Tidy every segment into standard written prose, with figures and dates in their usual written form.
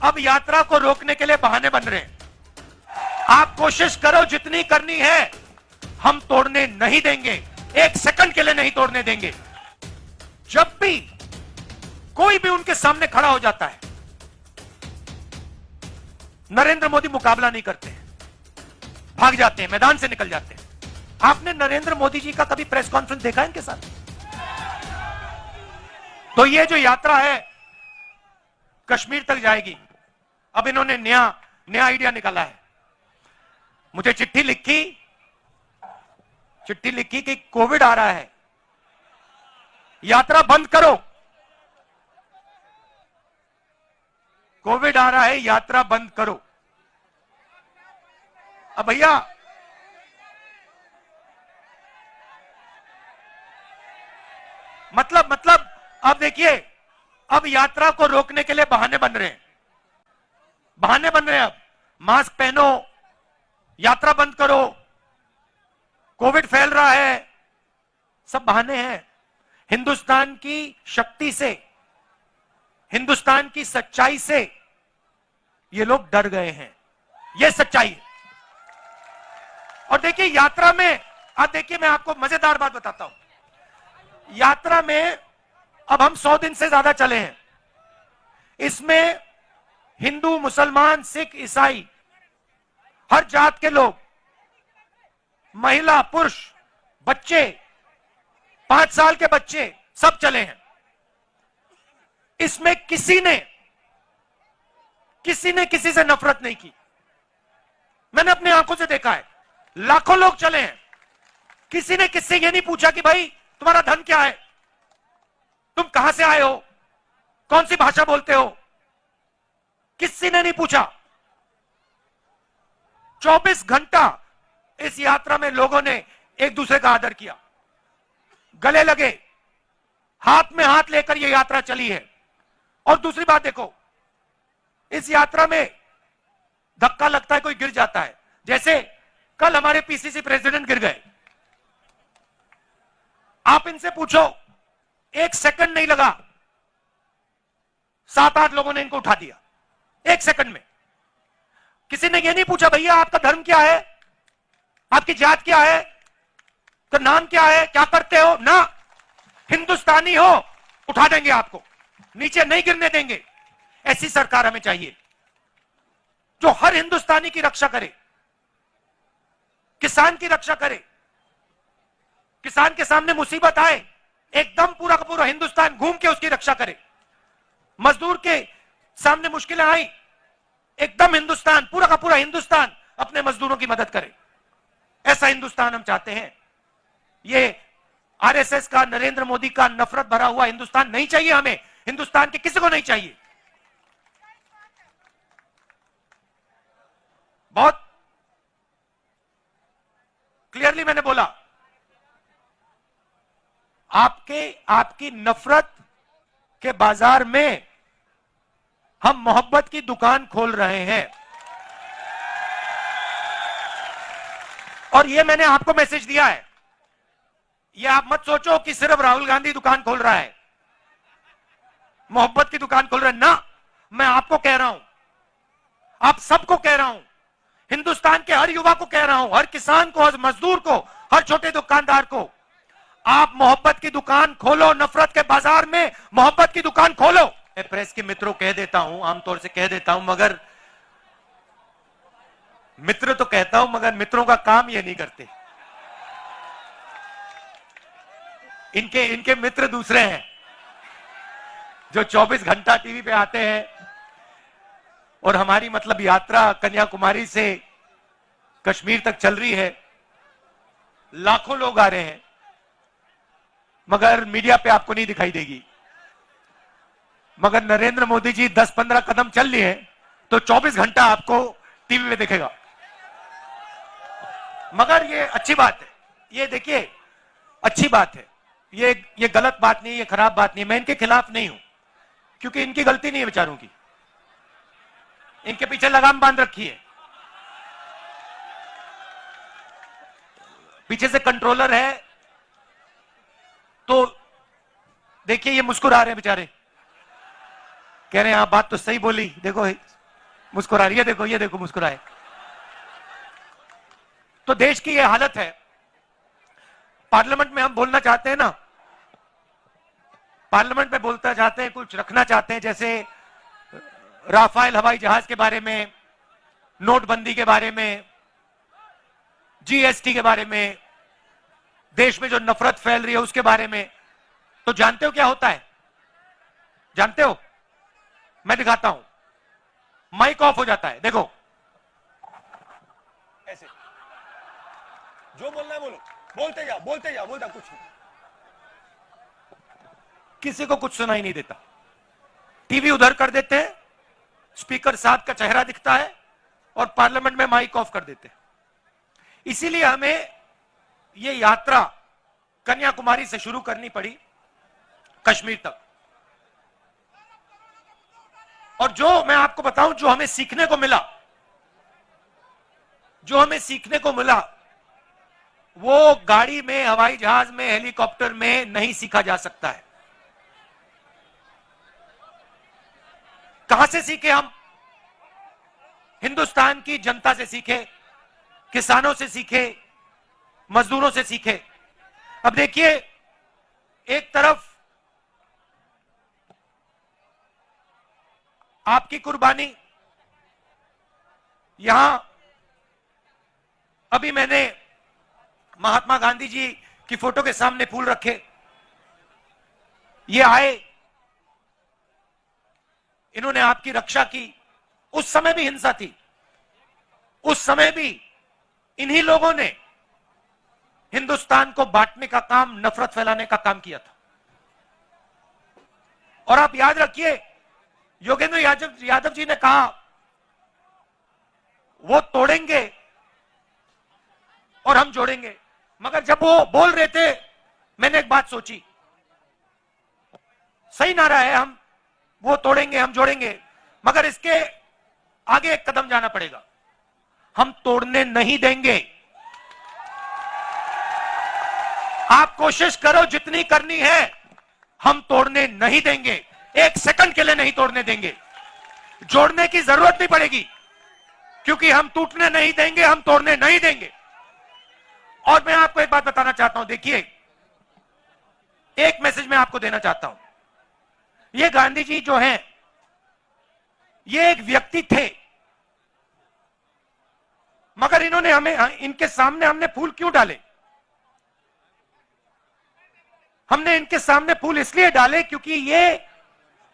अब यात्रा को रोकने के लिए बहाने बन रहे हैं। आप कोशिश करो जितनी करनी है, हम तोड़ने नहीं देंगे, एक सेकंड के लिए नहीं तोड़ने देंगे। जब भी कोई भी उनके सामने खड़ा हो जाता है, नरेंद्र मोदी मुकाबला नहीं करते हैं, भाग जाते हैं, मैदान से निकल जाते हैं। आपने नरेंद्र मोदी जी का कभी प्रेस कॉन्फ्रेंस देखा है इनके साथ? तो ये जो यात्रा है कश्मीर तक जाएगी। अब इन्होंने नया आइडिया निकाला है। मुझे चिट्ठी लिखी कि कोविड आ रहा है, यात्रा बंद करो। कोविड आ रहा है, यात्रा बंद करो। अब भैया मतलब अब देखिए, अब यात्रा को रोकने के लिए बहाने बन रहे हैं। अब मास्क पहनो, यात्रा बंद करो, कोविड फैल रहा है, सब बहाने हैं। हिंदुस्तान की शक्ति से, हिंदुस्तान की सच्चाई से ये लोग डर गए हैं। ये सच्चाई है। और देखिए यात्रा में, अब देखिए मैं आपको मजेदार बात बताता हूं। यात्रा में अब हम 100 दिन से ज्यादा चले हैं। इसमें हिंदू, मुसलमान, सिख, ईसाई, हर जात के लोग, महिला, पुरुष, बच्चे, 5 साल के बच्चे, सब चले हैं। इसमें किसी ने किसी से नफरत नहीं की। मैंने अपनी आंखों से देखा है, लाखों लोग चले हैं। किसी ने किससे यह नहीं पूछा कि भाई तुम्हारा धन क्या है, तुम कहां से आए हो, कौन सी भाषा बोलते हो, किसी ने नहीं पूछा। 24 घंटा इस यात्रा में लोगों ने एक दूसरे का आदर किया, गले लगे, हाथ में हाथ लेकर यह यात्रा चली है। और दूसरी बात देखो, इस यात्रा में धक्का लगता है, कोई गिर जाता है। जैसे कल हमारे पीसीसी प्रेसिडेंट गिर गए। आप इनसे पूछो, 1 सेकंड नहीं लगा, 7-8 लोगों ने इनको उठा दिया 1 सेकंड में। किसी ने यह नहीं पूछा भैया आपका धर्म क्या है, आपकी जात क्या है, तो नाम क्या है, क्या करते हो ना। हिंदुस्तानी हो, उठा देंगे आपको, नीचे नहीं गिरने देंगे। ऐसी सरकार हमें चाहिए जो हर हिंदुस्तानी की रक्षा करे, किसान की रक्षा करे। किसान के सामने मुसीबत आए, एकदम पूरा का पूरा हिंदुस्तान घूम के उसकी रक्षा करे। मजदूर के सामने मुश्किलें आई, एकदम हिंदुस्तान, पूरा का पूरा हिंदुस्तान अपने मजदूरों की मदद करे। ऐसा हिंदुस्तान हम चाहते हैं। ये आरएसएस का, नरेंद्र मोदी का नफरत भरा हुआ हिंदुस्तान नहीं चाहिए हमें। हिंदुस्तान के किसी को नहीं चाहिए। बहुत क्लियरली मैंने बोला, आपकी नफरत के बाजार में हम मोहब्बत की दुकान खोल रहे हैं। और ये मैंने आपको मैसेज दिया है। ये आप मत सोचो कि सिर्फ राहुल गांधी दुकान खोल रहा है, मोहब्बत की दुकान खोल रहा है ना। मैं आपको कह रहा हूं, आप सबको कह रहा हूं, हिंदुस्तान के हर युवा को कह रहा हूं, हर किसान को, हर मजदूर को, हर छोटे दुकानदार को, आप मोहब्बत की दुकान खोलो। नफरत के बाजार में मोहब्बत की दुकान खोलो। मैं प्रेस के मित्रों कह देता हूं, आमतौर से कह देता हूं, मगर मित्र तो कहता हूं, मगर मित्रों का काम ये नहीं करते। इनके मित्र दूसरे हैं जो 24 घंटा टीवी पे आते हैं। और हमारी मतलब यात्रा कन्याकुमारी से कश्मीर तक चल रही है, लाखों लोग आ रहे हैं, मगर मीडिया पे आपको नहीं दिखाई देगी। मगर नरेंद्र मोदी जी 10-15 कदम चल लिए तो 24 घंटा आपको टीवी में दिखेगा। मगर ये अच्छी बात है, ये देखिए अच्छी बात है, ये गलत बात नहीं, ये खराब बात नहीं। मैं इनके खिलाफ नहीं हूं, क्योंकि इनकी गलती नहीं है बेचारों की, इनके पीछे लगाम बांध रखी है। पीछे से कंट्रोलर है, तो देखिए ये मुस्कुरा रहे हैं बेचारे, कह रहे हैं आप बात तो सही बोली, देखो मुस्कुरा रही है, देखो ये देखो मुस्कुराए। तो देश की ये हालत है। पार्लियामेंट में हम बोलना चाहते हैं ना, पार्लियामेंट में बोलना चाहते हैं, कुछ रखना चाहते हैं, जैसे राफेल हवाई जहाज के बारे में, नोटबंदी के बारे में, जीएसटी के बारे में, देश में जो नफरत फैल रही है उसके बारे में। तो जानते हो क्या होता है? जानते हो? मैं दिखाता हूं। माइक ऑफ हो जाता है, देखो ऐसे, जो बोलना है बोलो, बोलते जा बोलता कुछ नहीं, किसी को कुछ सुनाई नहीं देता। टीवी उधर कर देते हैं, स्पीकर साहब का चेहरा दिखता है और पार्लियामेंट में माइक ऑफ कर देते हैं। इसीलिए हमें यह यात्रा कन्याकुमारी से शुरू करनी पड़ी कश्मीर तक। और जो मैं आपको बताऊं, जो हमें सीखने को मिला, वो गाड़ी में, हवाई जहाज में, हेलीकॉप्टर में नहीं सीखा जा सकता है। कहां से सीखे हम? हिंदुस्तान की जनता से सीखे, किसानों से सीखे, मजदूरों से सीखे। अब देखिए, एक तरफ आपकी कुर्बानी, यहां अभी मैंने महात्मा गांधी जी की फोटो के सामने फूल रखे, ये आए, इन्होंने आपकी रक्षा की। उस समय भी हिंसा थी, उस समय भी इन्हीं लोगों ने हिंदुस्तान को बांटने का काम, नफरत फैलाने का काम किया था। और आप याद रखिए, योगेंद्र यादव जी ने कहा वो तोड़ेंगे और हम जोड़ेंगे। मगर जब वो बोल रहे थे, मैंने एक बात सोची, सही नारा है, हम वो तोड़ेंगे हम जोड़ेंगे, मगर इसके आगे एक कदम जाना पड़ेगा। हम तोड़ने नहीं देंगे। आप कोशिश करो जितनी करनी है, हम तोड़ने नहीं देंगे, एक सेकंड के लिए नहीं तोड़ने देंगे। जोड़ने की जरूरत नहीं पड़ेगी, क्योंकि हम टूटने नहीं देंगे, हम तोड़ने नहीं देंगे। और मैं आपको एक बात बताना चाहता हूं, देखिए, एक मैसेज मैं आपको देना चाहता हूं। ये गांधी जी जो हैं, ये एक व्यक्ति थे, मगर इन्होंने हमें, इनके सामने हमने फूल क्यों डाले? हमने इनके सामने फूल इसलिए डाले क्योंकि ये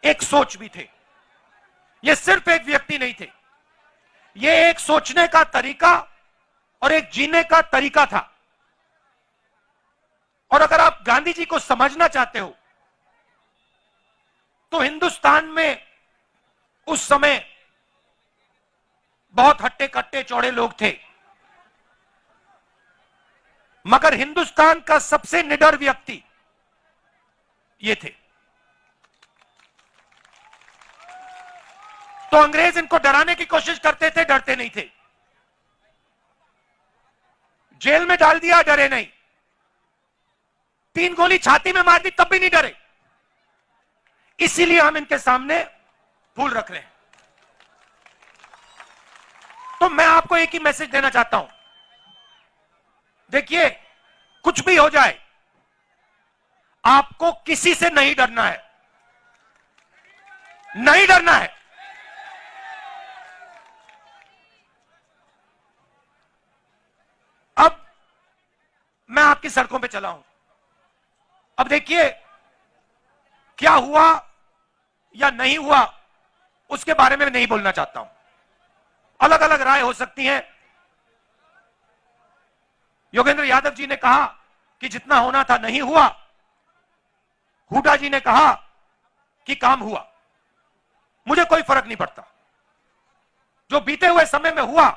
एक सोच भी थे। ये सिर्फ एक व्यक्ति नहीं थे, ये एक सोचने का तरीका और एक जीने का तरीका था। और अगर आप गांधी जी को समझना चाहते हो, तो हिंदुस्तान में उस समय बहुत हट्टे कट्टे चौड़े लोग थे, मगर हिंदुस्तान का सबसे निडर व्यक्ति ये थे। तो अंग्रेज इनको डराने की कोशिश करते थे, डरते नहीं थे। जेल में डाल दिया, डरे नहीं। 3 गोली छाती में मार दी, तब भी नहीं डरे। इसीलिए हम इनके सामने फूल रख रहे हैं। तो मैं आपको एक ही मैसेज देना चाहता हूं, देखिए, कुछ भी हो जाए, आपको किसी से नहीं डरना है, नहीं डरना है। अब मैं आपकी सड़कों पे चला हूं। अब देखिए, क्या हुआ या नहीं हुआ, उसके बारे में नहीं बोलना चाहता हूं। अलग अलग राय हो सकती है। योगेंद्र यादव जी ने कहा कि जितना होना था नहीं हुआ, हुड्डा जी ने कहा कि काम हुआ। मुझे कोई फर्क नहीं पड़ता, जो बीते हुए समय में हुआ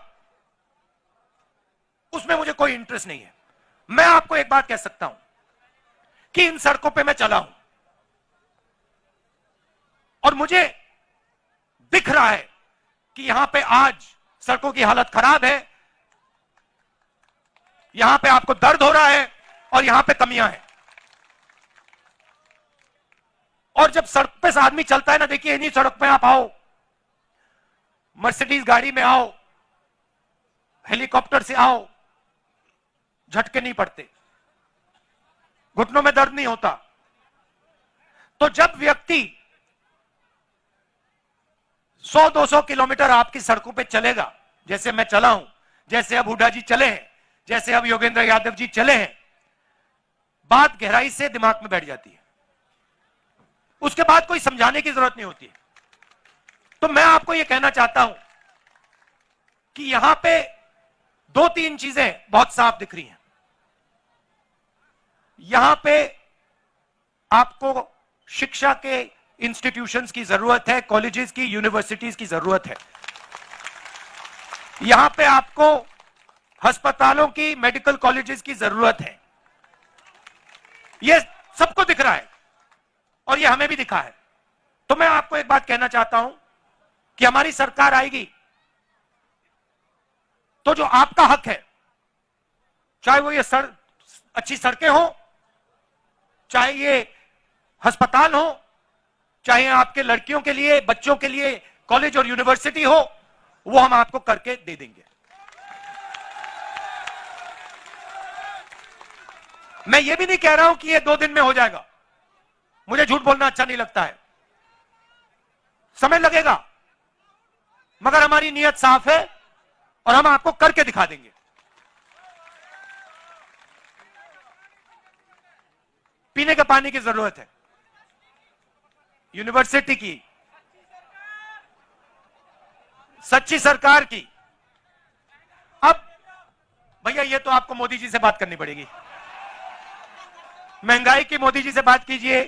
उसमें मुझे कोई इंटरेस्ट नहीं है। मैं आपको एक बात कह सकता हूं कि इन सड़कों पे मैं चला हूं और मुझे दिख रहा है कि यहां पे आज सड़कों की हालत खराब है, यहां पे आपको दर्द हो रहा है और यहां पे कमियां हैं। और जब सड़क पे से आदमी चलता है ना, देखिए इन्हीं सड़क पे आप आओ, मर्सिडीज गाड़ी में आओ, हेलीकॉप्टर से आओ, झटके नहीं पड़ते, घुटनों में दर्द नहीं होता। तो जब व्यक्ति 100-200 किलोमीटर आपकी सड़कों पे चलेगा, जैसे मैं चला हूं, जैसे अब हुड्डा जी चले हैं, जैसे अब योगेंद्र यादव जी चले हैं, बात गहराई से दिमाग में बैठ जाती है। उसके बाद कोई समझाने की जरूरत नहीं होती है। तो मैं आपको यह कहना चाहता हूं कि यहां पे 2-3 चीजें बहुत साफ दिख रही हैं। यहां पे आपको शिक्षा के इंस्टीट्यूशंस की जरूरत है, कॉलेजेस की, यूनिवर्सिटीज की जरूरत है। यहां पे आपको अस्पतालों की, मेडिकल कॉलेजेस की जरूरत है। यह सबको दिख रहा है और यह हमें भी दिखा है। तो मैं आपको एक बात कहना चाहता हूं कि हमारी सरकार आएगी तो जो आपका हक है, चाहे वो ये अच्छी सड़कें हो, चाहे ये अस्पताल हो, चाहे आपके लड़कियों के लिए, बच्चों के लिए कॉलेज और यूनिवर्सिटी हो, वो हम आपको करके दे देंगे। मैं ये भी नहीं कह रहा हूं कि ये 2 दिन में हो जाएगा, मुझे झूठ बोलना अच्छा नहीं लगता है, समय लगेगा, मगर हमारी नीयत साफ है और हम आपको करके दिखा देंगे। पीने के पानी की जरूरत है, यूनिवर्सिटी की, सच्ची सरकार की। अब भैया ये तो आपको मोदी जी से बात करनी पड़ेगी। महंगाई की मोदी जी से बात कीजिए,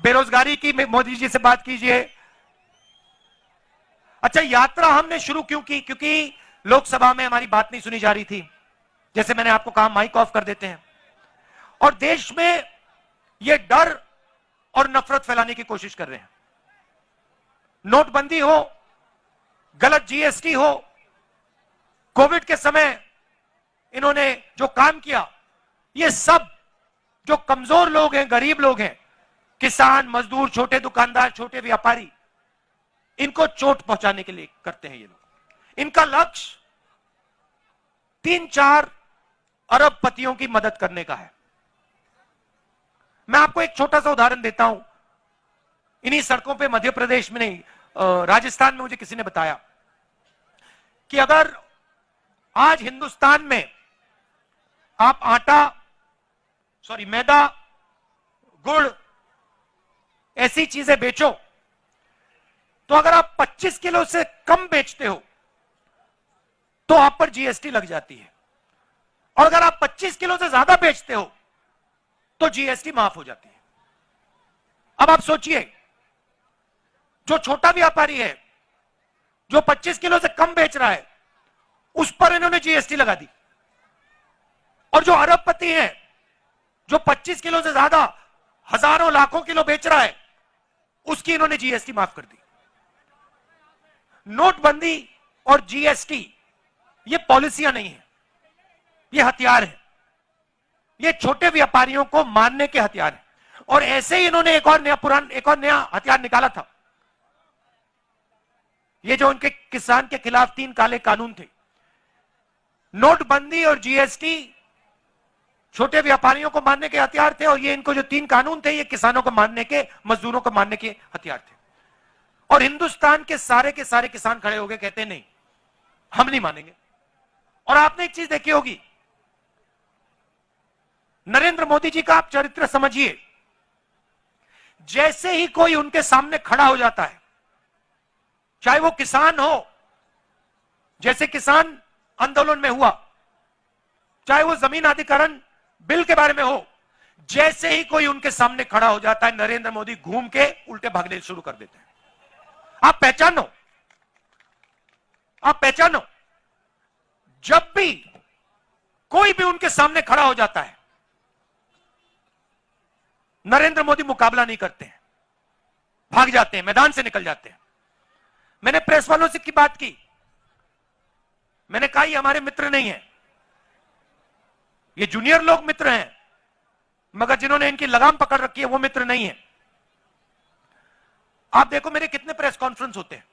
बेरोजगारी की मोदी जी से बात कीजिए। अच्छा, यात्रा हमने शुरू क्यों की? क्योंकि लोकसभा में हमारी बात नहीं सुनी जा रही थी। जैसे मैंने आपको कहा, माइक ऑफ कर देते हैं और देश में ये डर और नफरत फैलाने की कोशिश कर रहे हैं। नोटबंदी हो, गलत जीएसटी हो, कोविड के समय इन्होंने जो काम किया, ये सब जो कमजोर लोग हैं, गरीब लोग हैं, किसान, मजदूर, छोटे दुकानदार, छोटे व्यापारी, इनको चोट पहुंचाने के लिए करते हैं ये लोग। इनका लक्ष्य 3-4 अरबपतियों की मदद करने का है। मैं आपको एक छोटा सा उदाहरण देता हूं। इन्हीं सड़कों पे, मध्य प्रदेश में नहीं, राजस्थान में मुझे किसी ने बताया कि अगर आज हिंदुस्तान में आप मैदा, गुड़, ऐसी चीजें बेचो, तो अगर आप 25 किलो से कम बेचते हो तो आप पर जीएसटी लग जाती है, और अगर आप 25 किलो से ज्यादा बेचते हो तो जीएसटी माफ हो जाती है। अब आप सोचिए, जो छोटा व्यापारी है, जो 25 किलो से कम बेच रहा है, उस पर इन्होंने जीएसटी लगा दी, और जो अरबपति है, जो 25 किलो से ज्यादा हजारों लाखों किलो बेच रहा है, उसकी इन्होंने जीएसटी माफ कर दी। नोटबंदी और जीएसटी ये पॉलिसियां नहीं है, ये हथियार है। ये छोटे व्यापारियों को मारने के हथियार है। और ऐसे ही इन्होंने एक और नया हथियार निकाला था। ये जो उनके किसान के खिलाफ 3 काले कानून थे, नोटबंदी और जीएसटी छोटे व्यापारियों को मारने के हथियार थे, और ये इनको जो 3 कानून थे, ये किसानों को मारने के, मजदूरों को मारने के हथियार थे। और हिंदुस्तान के सारे किसान खड़े हो गए, कहते नहीं, हम नहीं मानेंगे। और आपने एक चीज देखी होगी, नरेंद्र मोदी जी का आप चरित्र समझिए, जैसे ही कोई उनके सामने खड़ा हो जाता है, चाहे वो किसान हो, जैसे किसान आंदोलन में हुआ, चाहे वो जमीन अधिग्रहण बिल के बारे में हो, जैसे ही कोई उनके सामने खड़ा हो जाता है, नरेंद्र मोदी घूम के उल्टे भागने शुरू कर देते हैं। आप पहचानो, जब भी कोई भी उनके सामने खड़ा हो जाता है, नरेंद्र मोदी मुकाबला नहीं करते हैं, भाग जाते हैं, मैदान से निकल जाते हैं। मैंने प्रेस वालों से की बात की, मैंने कहा ये हमारे मित्र नहीं है, ये जूनियर लोग मित्र हैं, मगर जिन्होंने इनकी लगाम पकड़ रखी है वो मित्र नहीं है। आप देखो मेरे कितने प्रेस कॉन्फ्रेंस होते हैं,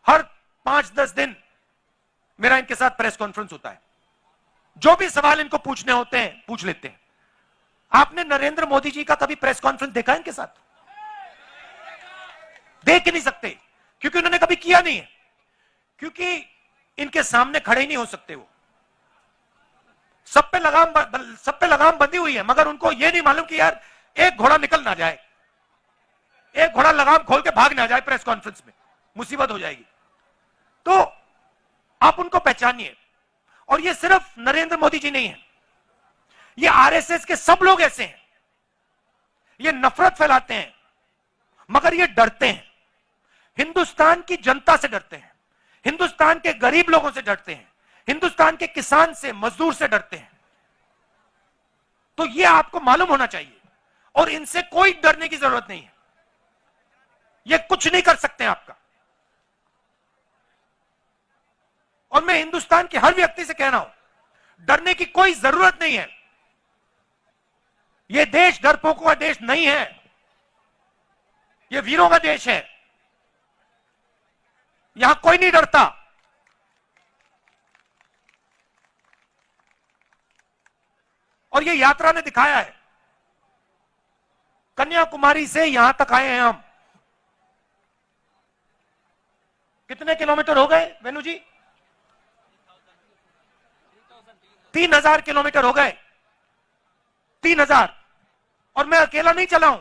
हर 5-10 दिन मेरा इनके साथ प्रेस कॉन्फ्रेंस होता है। जो भी सवाल इनको पूछने होते हैं पूछ लेते हैं। आपने नरेंद्र मोदी जी का कभी प्रेस कॉन्फ्रेंस देखा है इनके साथ? देख ही नहीं सकते, क्योंकि उन्होंने कभी किया नहीं है, क्योंकि इनके सामने खड़े ही नहीं हो सकते। वो सब पे लगाम बंधी हुई है, मगर उनको यह नहीं मालूम कि यार एक घोड़ा निकल ना जाए, एक घोड़ा लगाम खोल के भाग ना जाए प्रेस कॉन्फ्रेंस में, मुसीबत हो जाएगी। तो आप उनको पहचानिए। और ये सिर्फ नरेंद्र मोदी जी नहीं है, ये आरएसएस के सब लोग ऐसे हैं। ये नफरत फैलाते हैं, मगर ये डरते हैं, हिंदुस्तान की जनता से डरते हैं, हिंदुस्तान के गरीब लोगों से डरते हैं, हिंदुस्तान के किसान से, मजदूर से डरते हैं। तो ये आपको मालूम होना चाहिए, और इनसे कोई डरने की जरूरत नहीं है। ये कुछ नहीं कर सकते आपका। और मैं हिंदुस्तान के हर व्यक्ति से कह रहा हूं, डरने की कोई जरूरत नहीं है। यह देश डरपोकों का देश नहीं है, यह वीरों का देश है। यहां कोई नहीं डरता। और यह यात्रा ने दिखाया है। कन्याकुमारी से यहां तक आए हैं हम। कितने किलोमीटर हो गए वेणु जी? 3000 किलोमीटर हो गए, 3000। और मैं अकेला नहीं चला हूं,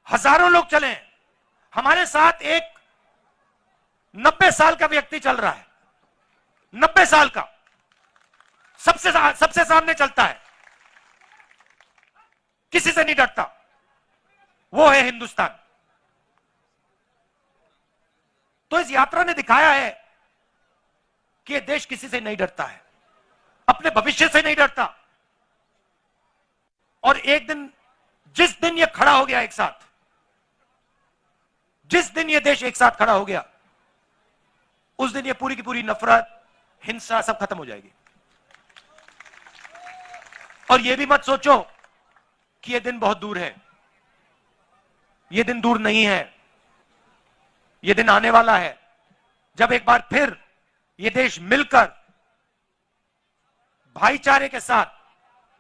हजारों लोग चले हैं। हमारे साथ एक 90 साल का व्यक्ति चल रहा है, 90 साल का, सबसे सामने चलता है, किसी से नहीं डरता। वो है हिंदुस्तान। तो इस यात्रा ने दिखाया है कि यह देश किसी से नहीं डरता है, अपने भविष्य से नहीं डरता। और एक दिन, जिस दिन यह खड़ा हो गया एक साथ, जिस दिन यह देश एक साथ खड़ा हो गया, उस दिन यह पूरी की पूरी नफरत, हिंसा सब खत्म हो जाएगी। और यह भी मत सोचो कि यह दिन बहुत दूर है। यह दिन दूर नहीं है, यह दिन आने वाला है, जब एक बार फिर यह देश मिलकर, भाईचारे के साथ,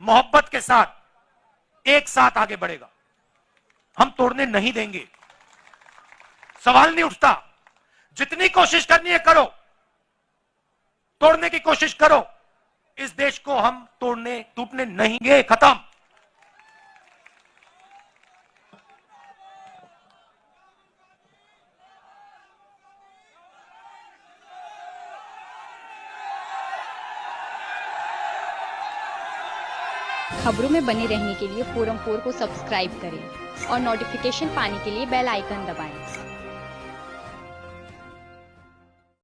मोहब्बत के साथ, एक साथ आगे बढ़ेगा। हम तोड़ने नहीं देंगे, सवाल नहीं उठता। जितनी कोशिश करनी है करो, तोड़ने की कोशिश करो। इस देश को हम टूटने नहीं देंगे। खत्म। खबरों में बने रहने के लिए फोरम 4 को सब्सक्राइब करें और नोटिफिकेशन पाने के लिए बेल आइकन दबाएं।